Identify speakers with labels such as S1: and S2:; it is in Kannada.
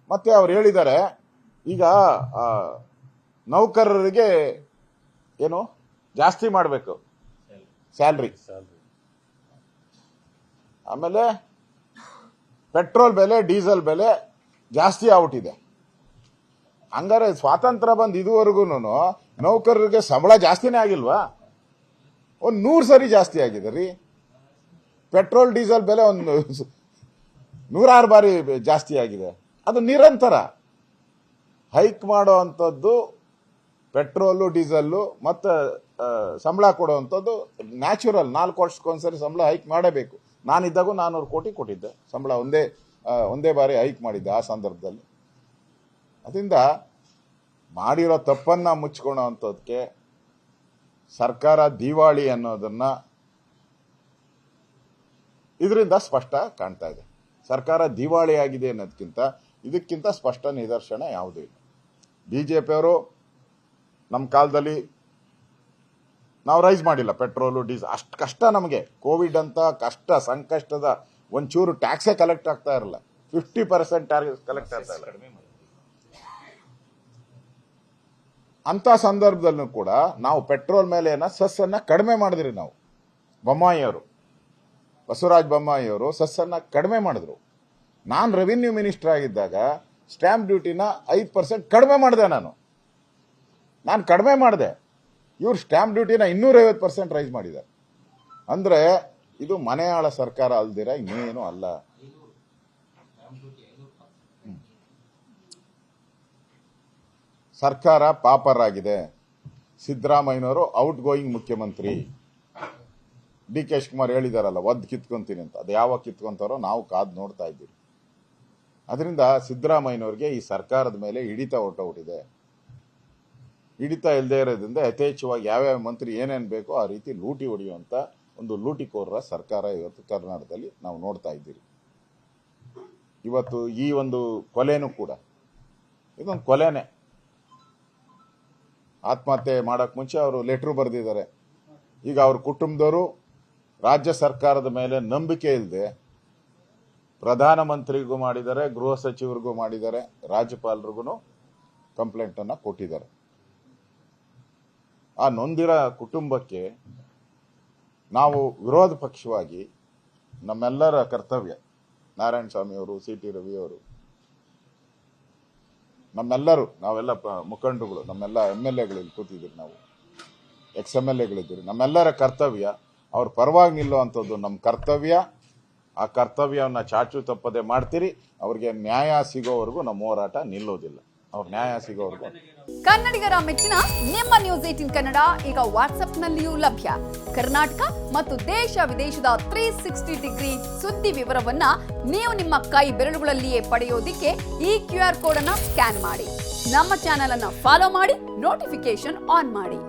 S1: ಮತ್ತೆ ಅವ್ರು ಹೇಳಿದ್ದಾರೆ ಈಗ ನೌಕರರಿಗೆ ಏನು ಜಾಸ್ತಿ ಮಾಡಬೇಕು ಸ್ಯಾಲ್ರಿ, ಆಮೇಲೆ ಪೆಟ್ರೋಲ್ ಬೆಲೆ ಡೀಸೆಲ್ ಬೆಲೆ ಜಾಸ್ತಿ ಆಗ್ಬಿಟ್ಟಿದೆ. ಹಂಗಾರೆ ಸ್ವಾತಂತ್ರ್ಯ ಬಂದ್ ಇದುವರೆಗೂ ನೌಕರರಿಗೆ ಸಂಬಳ ಜಾಸ್ತಿನೇ ಆಗಿಲ್ವಾ? 100 ಸರಿ ಜಾಸ್ತಿ ಆಗಿದೆ ರೀ. ಪೆಟ್ರೋಲ್ ಡೀಸೆಲ್ ಬೆಲೆ 106 ಬಾರಿ ಜಾಸ್ತಿ ಆಗಿದೆ. ಅದು ನಿರಂತರ ಹೈಕ್ ಮಾಡೋ ಅಂಥದ್ದು ಪೆಟ್ರೋಲು ಡೀಸೆಲ್ಲು ಮತ್ತು ಸಂಬಳ ಕೊಡುವಂಥದ್ದು ನ್ಯಾಚುರಲ್. 4 ವರ್ಷಕ್ಕೊಂದ್ಸರಿ ಸಂಬಳ ಹೈಕ್ ಮಾಡಬೇಕು. ನಾನಿದ್ದಾಗೂ 400 ಕೋಟಿ ಕೊಟ್ಟಿದ್ದೆ ಸಂಬಳ, ಒಂದೇ ಬಾರಿ ಹೈಕ್ ಮಾಡಿದ್ದೆ ಆ ಸಂದರ್ಭದಲ್ಲಿ. ಅದರಿಂದ ಮಾಡಿರೋ ತಪ್ಪನ್ನ ಮುಚ್ಕೊಳ್ಳೋ ಅಂಥದ್ದಕ್ಕೆ ಸರ್ಕಾರ ದಿವಾಳಿ ಅನ್ನೋದನ್ನ ಇದರಿಂದ ಸ್ಪಷ್ಟ ಕಾಣ್ತಾ ಇದೆ. ಸರ್ಕಾರ ದಿವಾಳಿ ಆಗಿದೆ ಅನ್ನೋದಕ್ಕಿಂತ ಇದಕ್ಕಿಂತ ಸ್ಪಷ್ಟ ನಿದರ್ಶನ ಯಾವುದೂ ಇಲ್ಲ. ಬಿಜೆಪಿಯವರು ನಮ್ಮ ಕಾಲದಲ್ಲಿ ನಾವು ರೈಸ್ ಮಾಡಿಲ್ಲ ಪೆಟ್ರೋಲು ಡೀಸೆಲ್. ಅಷ್ಟು ಕಷ್ಟ ನಮಗೆ ಕೋವಿಡ್ ಅಂತ ಕಷ್ಟ ಸಂಕಷ್ಟದ ಒಂಚೂರು ಟ್ಯಾಕ್ಸೇ ಕಲೆಕ್ಟ್ ಆಗ್ತಾ ಇರಲ್ಲ. 50% ಟ್ಯಾಕ್ಸ್ ಕಲೆಕ್ಟ್ ಆಗ್ತಾ ಇಲ್ಲ. ಅಂತ ಸಂದರ್ಭದಲ್ಲೂ ಕೂಡ ನಾವು ಪೆಟ್ರೋಲ್ ಮೇಲೆ ಸೆಸ್ಸನ್ನ ಕಡಿಮೆ ಮಾಡಿದ್ರಿ. ನಾವು ಬೊಮ್ಮಾಯಿಯವರು, ಬಸವರಾಜ ಬೊಮ್ಮಾಯಿಯವರು ಸೆಸ್ಸನ್ನ ಕಡಿಮೆ ಮಾಡಿದ್ರು. ನಾನು ರೆವಿನ್ಯೂ ಮಿನಿಸ್ಟರ್ ಆಗಿದ್ದಾಗ ಸ್ಟ್ಯಾಂಪ್ ಡ್ಯೂಟಿನ 5% ಕಡಿಮೆ ಮಾಡಿದೆ. ನಾನು ಕಡಿಮೆ ಮಾಡಿದೆ. ಇವ್ರು ಸ್ಟ್ಯಾಂಪ್ ಡ್ಯೂಟಿನ 250% ರೈಸ್ ಮಾಡಿದ್ದಾರೆ. ಅಂದ್ರೆ ಇದು ಮನೆಯಾಳ ಸರ್ಕಾರ ಅಲ್ದಿರ ಇನ್ನೇನು ಅಲ್ಲ. ಸರ್ಕಾರ ಪಾಪರ್ ಆಗಿದೆ. ಸಿದ್ದರಾಮಯ್ಯನವರು ಔಟ್ ಗೋಯಿಂಗ್ ಮುಖ್ಯಮಂತ್ರಿ. ಡಿ ಕೆ ಶಿವಕುಮಾರ್ ಹೇಳಿದಾರಲ್ಲ ಒದ್ದು ಕಿತ್ಕೊಂತೀನಿ ಅಂತ. ಅದು ಯಾವಾಗ ಕಿತ್ಕೊಂತಾರೋ ನಾವು ಕಾದು ನೋಡ್ತಾ ಇದ್ದೀವಿ. ಅದರಿಂದ ಸಿದ್ದರಾಮಯ್ಯನವ್ರಿಗೆ ಈ ಸರ್ಕಾರದ ಮೇಲೆ ಹಿಡಿತ ಹೊರಟೋಗ್ಬಿಟ್ಟಿದೆ. ಹಿಡಿತ ಇಲ್ಲದೆ ಇರೋದ್ರಿಂದ ಯಥೇಚ್ಛವಾಗಿ ಯಾವ್ಯಾವ ಮಂತ್ರಿ ಏನೇನು ಬೇಕೋ ಆ ರೀತಿ ಲೂಟಿ ಹೊಡೆಯುವಂತ ಒಂದು ಲೂಟಿಕೋರರ ಸರ್ಕಾರ ಇವತ್ತು ಕರ್ನಾಟಕದಲ್ಲಿ ನಾವು ನೋಡ್ತಾ ಇದ್ದೀವಿ. ಇವತ್ತು ಈ ಒಂದು ಕೊಲೆನೂ ಕೂಡ ಇದೊಂದು ಕೊಲೆನೇ. ಆತ್ಮಹತ್ಯೆ ಮಾಡಕ್ ಮುಂಚೆ ಅವರು ಲೆಟರ್ ಬರೆದಿದ್ದಾರೆ. ಈಗ ಅವ್ರ ಕುಟುಂಬದವರು ರಾಜ್ಯ ಸರ್ಕಾರದ ಮೇಲೆ ನಂಬಿಕೆ ಇಲ್ಲದೆ ಪ್ರಧಾನಮಂತ್ರಿಗೂ ಮಾಡಿದ್ದಾರೆ, ಗೃಹ ಸಚಿವರಿಗೂ ಮಾಡಿದ್ದಾರೆ, ರಾಜ್ಯಪಾಲರಿಗೂ ಕಂಪ್ಲೇಂಟ್ ಅನ್ನ ಕೊಟ್ಟಿದ್ದಾರೆ. ಆ ನೊಂದಿರ ಕುಟುಂಬಕ್ಕೆ ನಾವು ವಿರೋಧ ಪಕ್ಷವಾಗಿ ನಮ್ಮೆಲ್ಲರ ಕರ್ತವ್ಯ, ನಾರಾಯಣ ಸ್ವಾಮಿ ಅವರು, ಸಿ ಟಿ ರವಿ ಅವರು, ನಾವೆಲ್ಲ ಮುಖಂಡರುಗಳು, ನಮ್ಮೆಲ್ಲ MLA ಗಳು ಕೂತಿದ್ದೀರಿ, ನಾವು ex-MLA ಗಳಿದ್ದೀರಿ. ನಮ್ಮೆಲ್ಲರ ಕರ್ತವ್ಯ ಅವ್ರ ಪರವಾಗಿ ನಿಲ್ಲುವಂಥದ್ದು ನಮ್ಮ ಕರ್ತವ್ಯ. ಆ ಕರ್ತವ್ಯವನ್ನು ಚಾಚು ತಪ್ಪದೆ ಮಾಡ್ತೀರಿ. ಅವ್ರಿಗೆ ನ್ಯಾಯ ಸಿಗೋವರೆಗೂ ನಮ್ಮ ಹೋರಾಟ ನಿಲ್ಲೋದಿಲ್ಲ. ಅವ್ರ ನ್ಯಾಯ ಸಿಗೋವರೆಗೂ.
S2: ಕನ್ನಡಿಗರ ಮೆಚ್ಚಿನ ನಿಮ್ಮ ನ್ಯೂಸ್ 18 ಕನ್ನಡ ಈಗ ವಾಟ್ಸ್ಆಪ್ನಲ್ಲಿಯೂ ಲಭ್ಯ. ಕರ್ನಾಟಕ ಮತ್ತು ದೇಶ ವಿದೇಶದ 360 ಡಿಗ್ರಿ ಸುದ್ದಿ ವಿವರವನ್ನ ನೀವು ನಿಮ್ಮ ಕೈ ಬೆರಳುಗಳಲ್ಲಿಯೇ ಪಡೆಯೋದಿಕ್ಕೆ ಈ QR ಕೋಡ್ ಅನ್ನ ಸ್ಕ್ಯಾನ್ ಮಾಡಿ. ನಮ್ಮ ಚಾನೆಲ್ ಅನ್ನ ಫಾಲೋ ಮಾಡಿ, ನೋಟಿಫಿಕೇಶನ್ ಆನ್ ಮಾಡಿ.